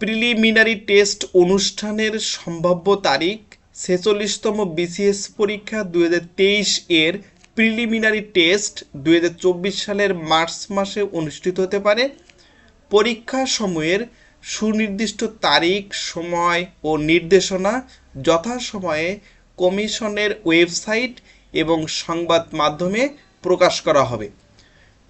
Preliminary test অনুষ্ঠানের সম্ভাব্য তারিখ 46তম বিসিএস পরীক্ষা 2023 এর প্রিলিমিনারি টেস্ট 2024 সালের মার্চ মাসে অনুষ্ঠিত হতে পারে। পরীক্ষা সময়ের সুনির্দিষ্ট তারিখ, সময় ও নির্দেশনা যথাসময়ে কমিশনের ওয়েবসাইট এবং সংবাদ মাধ্যমে প্রকাশ করা হবে।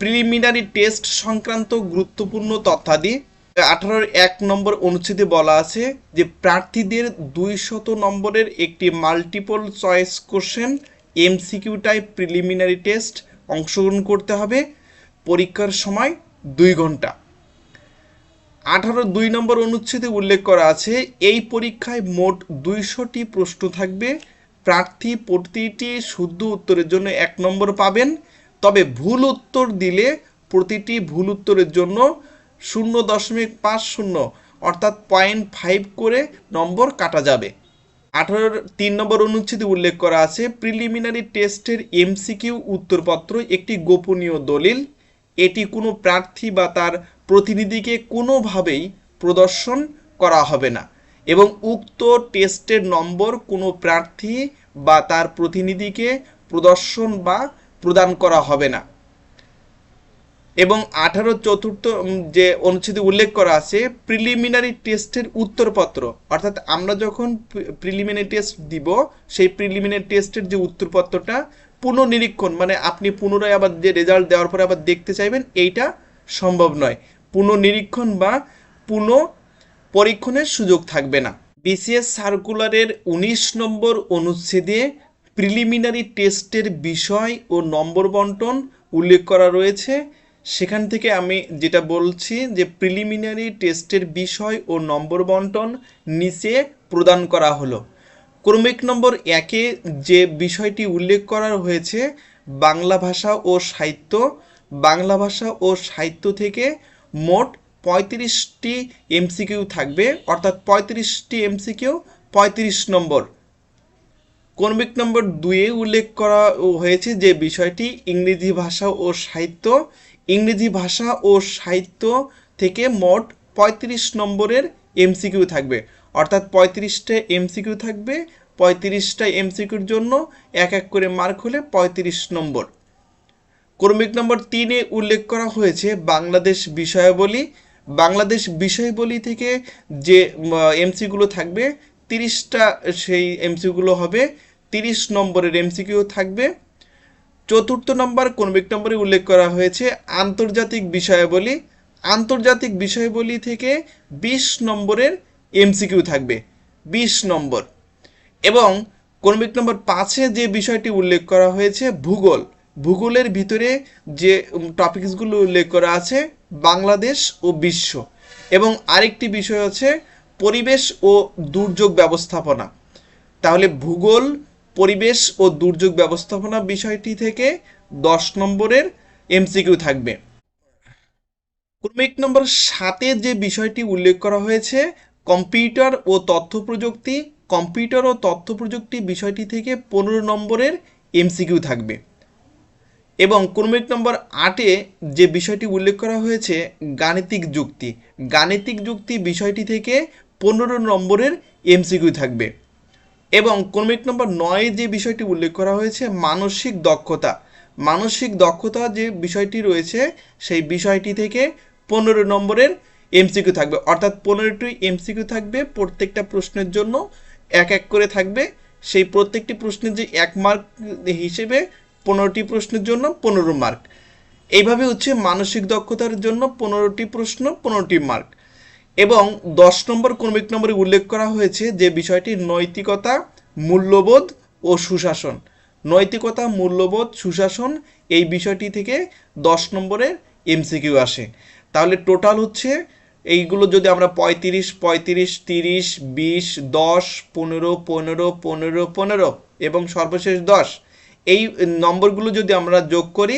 প্রিলিমিনারি টেস্ট সংক্রান্ত গুরুত্বপূর্ণ তথ্যাদি 18-1 নম্বর অনুচ্ছেদে বলা আছে যে প্রার্থীদের 200 নম্বরের একটি multiple choice question MCQ type preliminary test অংশগ্রহণ করতে হবে। পরীক্ষার সময় 2 ঘন্টা। 18-2 নম্বর অনুচ্ছেদে উল্লেখ করা আছে এই পরীক্ষায় মোট 200টি প্রশ্ন থাকবে। প্রার্থী প্রতিটি শুদ্ধ উত্তরের জন্য 1 নম্বর পাবেন, তবে ভুল উত্তর দিলে প্রতিটি ভুল উত্তরের জন্য 0.50 অর্থাৎ 0.5 করে নম্বর কাটা যাবে। 18-3 নম্বর অনুচ্ছেদে উল্লেখ করা আছে প্রিলিমিনারি টেস্টের এমসিকিউ উত্তরপত্র একটি গোপনীয় দলিল। এটি কোনো প্রার্থী বা তার প্রতিনিধিকে কোনোভাবেই প্রদর্শন করা হবে না এবং উক্ত টেস্টের নম্বর কোনো প্রার্থী বা তার প্রতিনিধিকে প্রদর্শন বা প্রদান করা হবে না। এবং 18-4 যে অনুচ্ছেদে উল্লেখ করা আছে প্রিলিমিনারি টেস্টের উত্তরপত্র, অর্থাৎ আমরা যখন প্রিলিমিনারি টেস্ট দিব সেই প্রিলিমিনারি টেস্টের যে উত্তরপত্রটা পুনঃনিরীক্ষণ, মানে আপনি পুনরায় আবার যে রেজাল্ট দেওয়ার পরে আবার দেখতে চাইবেন, এইটা সম্ভব নয়। পুনঃনিরীক্ষণ বা পরীক্ষণের সুযোগ থাকবে না। বিসিএস সার্কুলারের 19 নম্বর অনুচ্ছেদে প্রিলিমিনারি টেস্টের বিষয় ও নম্বর বন্টন উল্লেখ করা রয়েছে। সেখান থেকে আমি যেটা বলছি যে প্রিলিমিনারি টেস্টের বিষয় ও নম্বর বন্টন নিচে প্রদান করা হলো। ক্রমিক নম্বর 1-এ যে বিষয়টি উল্লেখ করা হয়েছে বাংলা ভাষা ও সাহিত্য। বাংলা ভাষা ও সাহিত্য থেকে মোট 35টি এমসিকিউ থাকবে, অর্থাৎ 35টি এমসিকিউ 35 নম্বর। ক্রমিক নম্বর 2-এ উল্লেখ করা হয়েছে যে বিষয়টি ইংরেজি ভাষা ও সাহিত্য। ইংরেজি ভাষা ও সাহিত্য থেকে মোট 35 নম্বরের এমসিকিউ থাকবে, অর্থাৎ 35টা এমসিকিউ থাকবে। 35টা এমসিকিউর জন্য 1-1 করে মার্ক হলে 35 নম্বর। ক্রমিক নম্বর 3-এ উল্লেখ করা হয়েছে বাংলাদেশ বিষয়াবলী। বাংলাদেশ বিষয়াবলী থেকে যে এমসিকিউগুলো থাকবে 30টা সেই এমসিকিউগুলো হবে 30 নম্বরের এমসিকিউ থাকবে। 4 নম্বর ক্রমিক নম্বরে উল্লেখ করা হয়েছে আন্তর্জাতিক বিষয়াবলী। আন্তর্জাতিক বিষয়াবলী থেকে 20 নম্বরের এমসিকিউ থাকবে, 20 নম্বর। এবং ক্রমিক নম্বর 5-এ যে বিষয়টি উল্লেখ করা হয়েছে ভূগোল। ভূগোলের ভিতরে যে টপিকসগুলো উল্লেখ করা আছে বাংলাদেশ ও বিশ্ব। এবং আরেকটি বিষয় আছে পরিবেশ ও দুর্যোগ ব্যবস্থাপনা। তাহলে ভূগোল, পরিবেশ ও দুর্যোগ ব্যবস্থাপনা বিষয়টি থেকে 10 নম্বরের এমসিকিউ থাকবে। ক্রমিক নম্বর 7-এ যে বিষয়টি উল্লেখ করা হয়েছে কম্পিউটার ও তথ্য প্রযুক্তি। কম্পিউটার ও তথ্য প্রযুক্তি বিষয়টি থেকে 15 নম্বরের এমসিকিউ থাকবে। এবং ক্রমিক নম্বর 8-এ যে বিষয়টি উল্লেখ করা হয়েছে গাণিতিক যুক্তি। গাণিতিক যুক্তি বিষয়টি থেকে 15 নম্বরের এমসিকিউ থাকবে। এবং ক্রমিক নম্বর 9-এ যে বিষয়টি উল্লেখ করা হয়েছে মানসিক দক্ষতা। মানসিক দক্ষতা যে বিষয়টি রয়েছে সেই বিষয়টি থেকে 15 নম্বরের এমসিকিউ থাকবে, অর্থাৎ 15টি এমসিকিউ থাকবে। প্রত্যেকটা প্রশ্নের জন্য 1-1 করে থাকবে। সেই প্রত্যেকটি প্রশ্নের যে 1 মার্ক হিসেবে 15টি প্রশ্নের জন্য 15 মার্ক। এইভাবে হচ্ছে মানসিক দক্ষতার জন্য 15টি প্রশ্ন 15টি মার্ক। এবং 10 নম্বর ক্রমিক নম্বরে উল্লেখ করা হয়েছে যে বিষয়টি নৈতিকতা, মূল্যবোধ ও সুশাসন। নৈতিকতা, মূল্যবোধ, সুশাসন এই বিষয়টি থেকে 10 নম্বরের এমসিকিউ আসে। তাহলে টোটাল হচ্ছে এইগুলো যদি আমরা 35, 35, 30, 20, 10, 15, 15, 15, 15 এবং সর্বশেষ 10, এই নম্বরগুলো যদি আমরা যোগ করি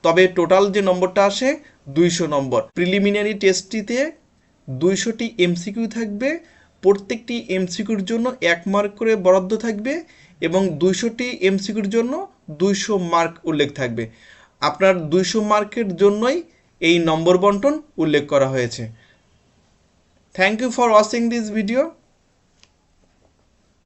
তবে টোটাল যে নম্বরটা আসে 200 নম্বর। প্রিলিমিনারি টেস্টটিতে 200টি এমসিকিউ থাকবে। প্রত্যেকটি এমসিকিউর জন্য 1 মার্ক করে বরাদ্দ থাকবে এবং 200টি এমসিকিউর জন্য 200 মার্ক উল্লেখ থাকবে। আপনার 200 মার্কের জন্যই এই নম্বর বন্টন উল্লেখ করা হয়েছে। Thank you for watching this video.